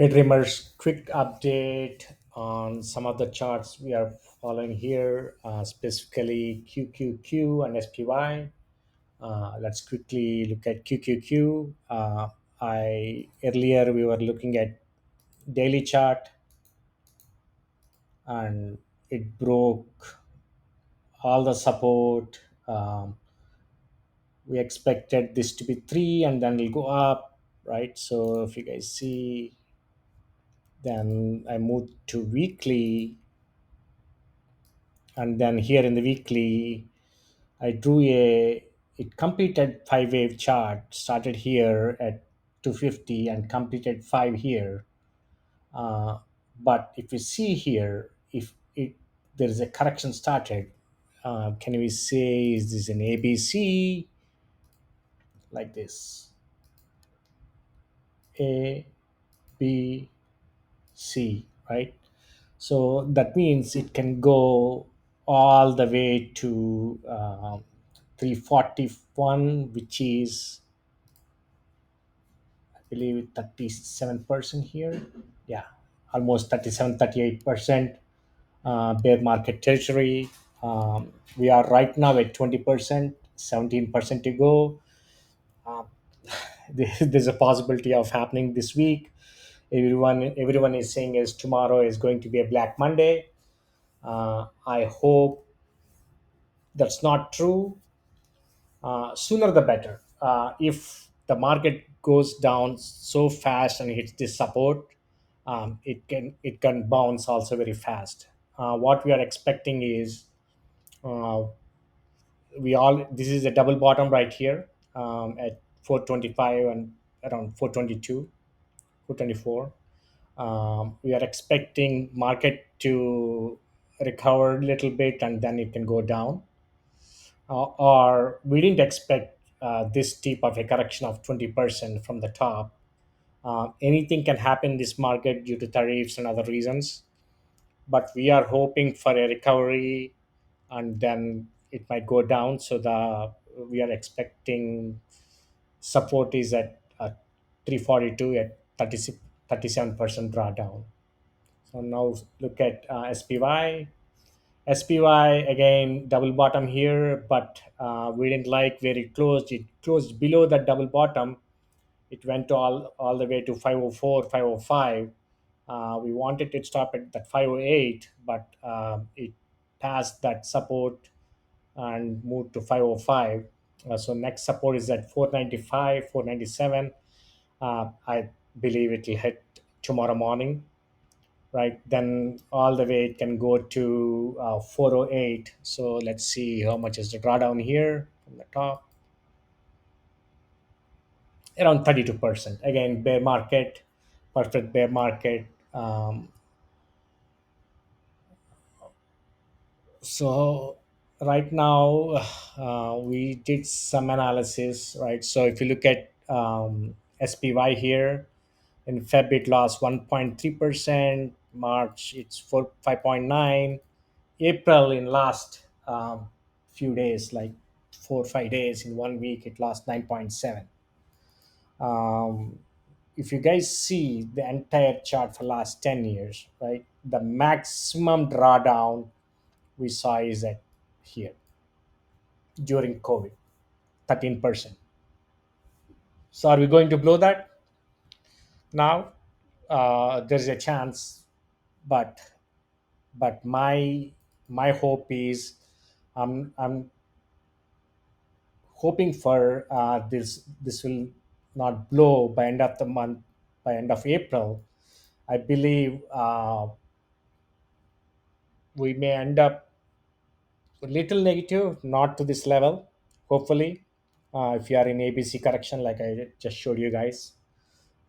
Hey Dreamers, quick update on some of the charts we are following here, specifically QQQ and SPY. Let's quickly look at QQQ. I earlier we were looking at daily chart and it broke all the support. We expected this to be three and then it'll go up, right? So if you guys see, then I moved to weekly, and then here in the weekly I drew a it completed five wave chart, started here at 250 and completed five here. uh, but if we see here, if it there is a correction started, can we say is this an ABC, like this, A, B, C, right? So that means it can go all the way to 341, which is, I believe, 37% here. Yeah, almost 37, 38% bear market territory. We are right now at 20%, 17% to go. Um, there's a possibility of happening this week. Everyone is saying is tomorrow is going to be a Black Monday. I hope that's not true. Sooner the better. If the market goes down so fast and hits this support, it can bounce also very fast. What we are expecting is, uh, we all this is a double bottom right here, at 425 and around 422, 424. We are expecting market to recover a little bit and then it can go down, or we didn't expect this steep of a correction of 20% from the top. Anything can happen in this market due to tariffs and other reasons, but we are hoping for a recovery and then it might go down. So the we are expecting support is at 342 at 36, 37% drawdown. So now look at SPY. SPY again double bottom here, but we didn't like where it closed. It closed below that double bottom. It went all the way to 504, 505. We wanted to stop at that 508, but it passed that support and moved to 505. So next support is at 495, 497. I believe it will hit tomorrow morning, right? Then all the way it can go to 408. So let's see how much is the drawdown here from the top. Around 32%. Again, bear market, perfect bear market. So right now, we did some analysis, right? So if you look at SPY here, in Feb it lost 1.3%, March it's 5.9, April in last few days, like 4 or 5 days in 1 week, it lost 9.7. Um, if you guys see the entire chart for last 10 years, right, the maximum drawdown we saw is at here during COVID, 13%. So are we going to blow that now? There's a chance, but my hope is, I'm hoping for this will not blow by end of the month, by end of April. I believe we may end up a little negative, not to this level. Hopefully, if you are in ABC correction, like I just showed you guys,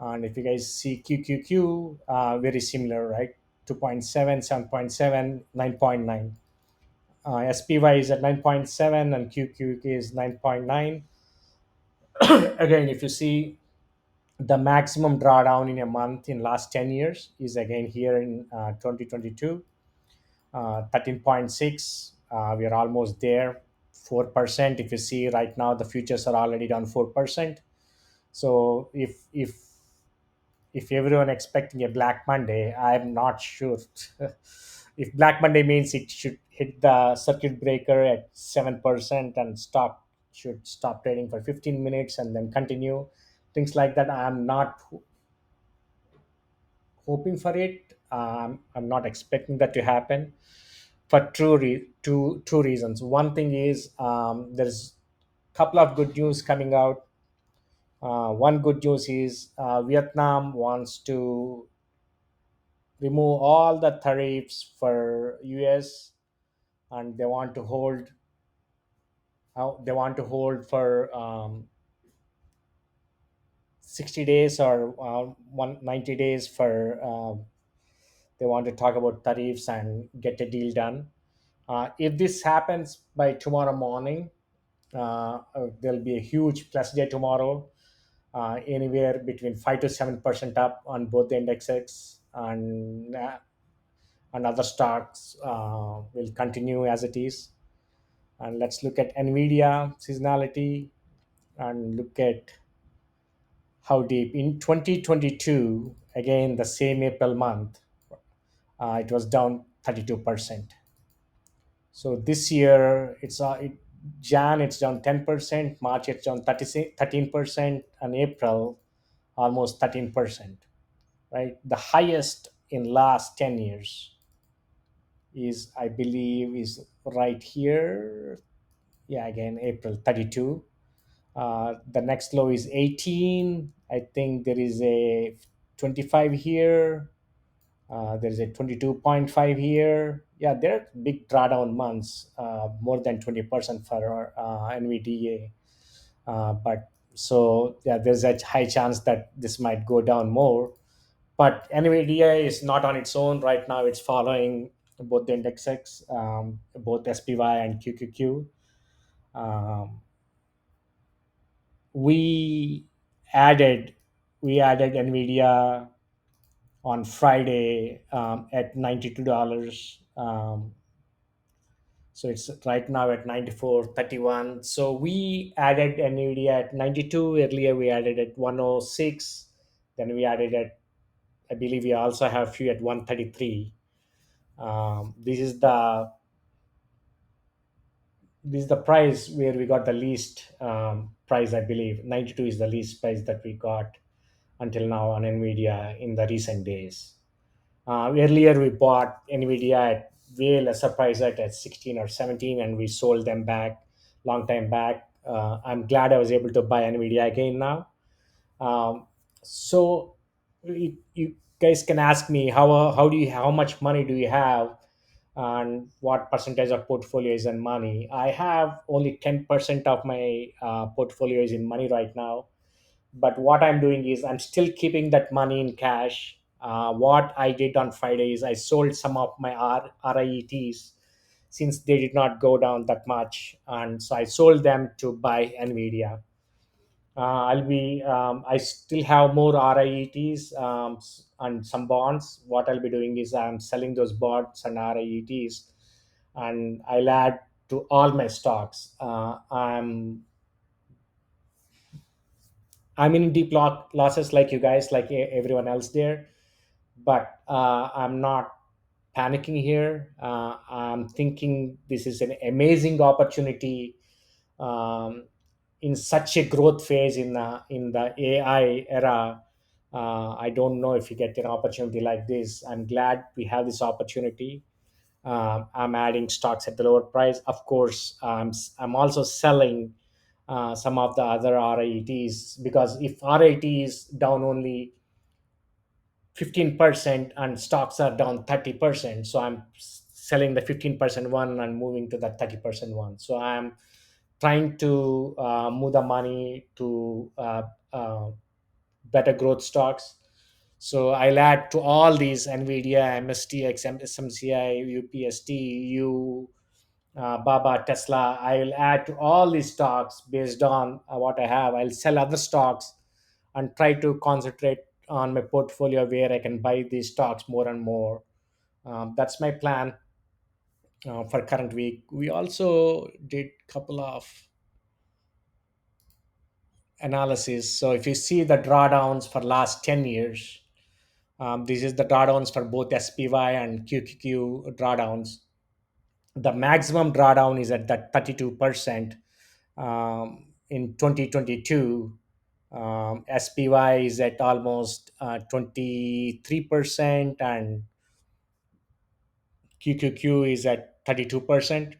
and if you guys see QQQ, very similar, right? 2.7, 7.7, 9.9. SPY is at 9.7 and QQQ is 9.9. Again, if you see the maximum drawdown in a month in last 10 years is again here in 2022, 13.6. We are almost there. 4%. If you see right now, the futures are already down 4%. So if if everyone expecting a Black Monday, I'm not sure. If Black Monday means it should hit the circuit breaker at 7% and stop should stop trading for 15 minutes and then continue, things like that. I'm not hoping for it. I'm not expecting that to happen for two reasons. One thing is, there's a couple of good news coming out. One good news is, Vietnam wants to remove all the tariffs for US, and they want to hold for 60 days or 190 days for they want to talk about tariffs and get a deal done. If this happens by tomorrow morning, there'll be a huge plus day tomorrow, anywhere between 5 to 7% up on both the indexes, and other stocks will continue as it is. And let's look at Nvidia seasonality and look at how deep in 2022. Again, the same April month, it was down 32%. So this year, Jan it's down 10%, March it's down 13%, and April almost 13%. Right, the highest in last 10 years is, I believe, is right here. Yeah, again April 32. The next low is 18. I think there is a 25 here. There's a 22.5 here. Yeah, there are big drawdown months, more than 20% for NVDA. But so yeah, there's a high chance that this might go down more. But NVDA is not on its own right now. It's following both the indexes, both SPY and QQQ. Um, we added we added Nvidia on Friday, at $92. So it's right now at 94.31. So we added Nvidia at 92. Earlier we added at 106. Then we added at, I believe we also have few at 133. This is the price where we got the least price. I believe 92 is the least price that we got until now on Nvidia in the recent days. Earlier, we bought Nvidia at way lesser price at 16 or 17, and we sold them back long time back. I'm glad I was able to buy Nvidia again now. Um, so you guys can ask me how much money do you have, and what percentage of portfolio is in money. I have only 10% of my portfolio is in money right now, but what I'm doing is I'm still keeping that money in cash. What I did on Friday is I sold some of my RIETs, since they did not go down that much, and so I sold them to buy Nvidia. I still have more RIETs, and some bonds. What I'll be doing is I'm selling those bonds and RIETs, and I'll add to all my stocks. I'm in deep losses like you guys, like everyone else there, but I'm not panicking here. I'm thinking this is an amazing opportunity, um, in such a growth phase in the AI era. I don't know if you get an opportunity like this. I'm glad we have this opportunity. I'm adding stocks at the lower price. Of course, I'm also selling some of the other RIETs, because if RIT is down only 15% and stocks are down 30%, so I'm selling the 15% one and moving to the 30% one. So I'm trying to move the money to better growth stocks. So I'll add to all these: Nvidia, MSTX, SMCI, UPST, Baba, Tesla. I'll add to all these stocks based on what I have. I'll sell other stocks and try to concentrate on my portfolio where I can buy these stocks more and more. That's my plan for current week. We also did couple of analysis. So if you see the drawdowns for last 10 years, This is the drawdowns for both SPY and QQQ drawdowns. The maximum drawdown is at that 32%. In 2022, SPY is at almost 23%, and QQQ is at 32%.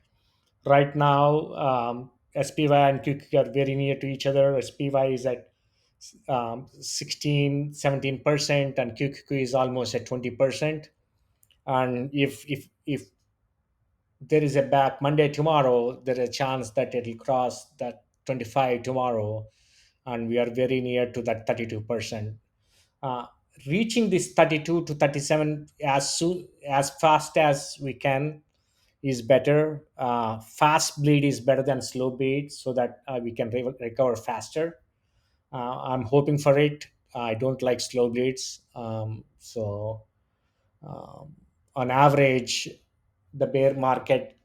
Right now, SPY and QQQ are very near to each other. SPY is at 16, 17%, and QQQ is almost at 20%. And if there is a back Monday tomorrow, there is a chance that it'll cross that 25 tomorrow, and we are very near to that 32%. Uh, Reaching this 32 to 37 as fast as we can is better. Fast bleed is better than slow bleed, so that we can recover faster. I'm hoping for it. I don't like slow bleeds. Um, on average, the bear market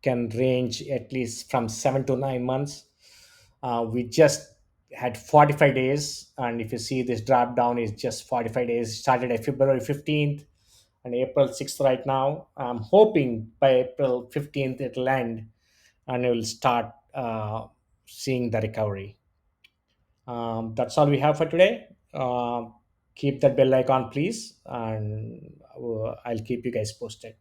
can range at least from 7 to 9 months. We just had 45 days, and if you see, this drop down is just 45 days. Started at February 15th and April 6th right now. I'm hoping by April 15th it'll end, and we'll start seeing the recovery. That's all we have for today. Keep that bell icon, please, and I'll keep you guys posted.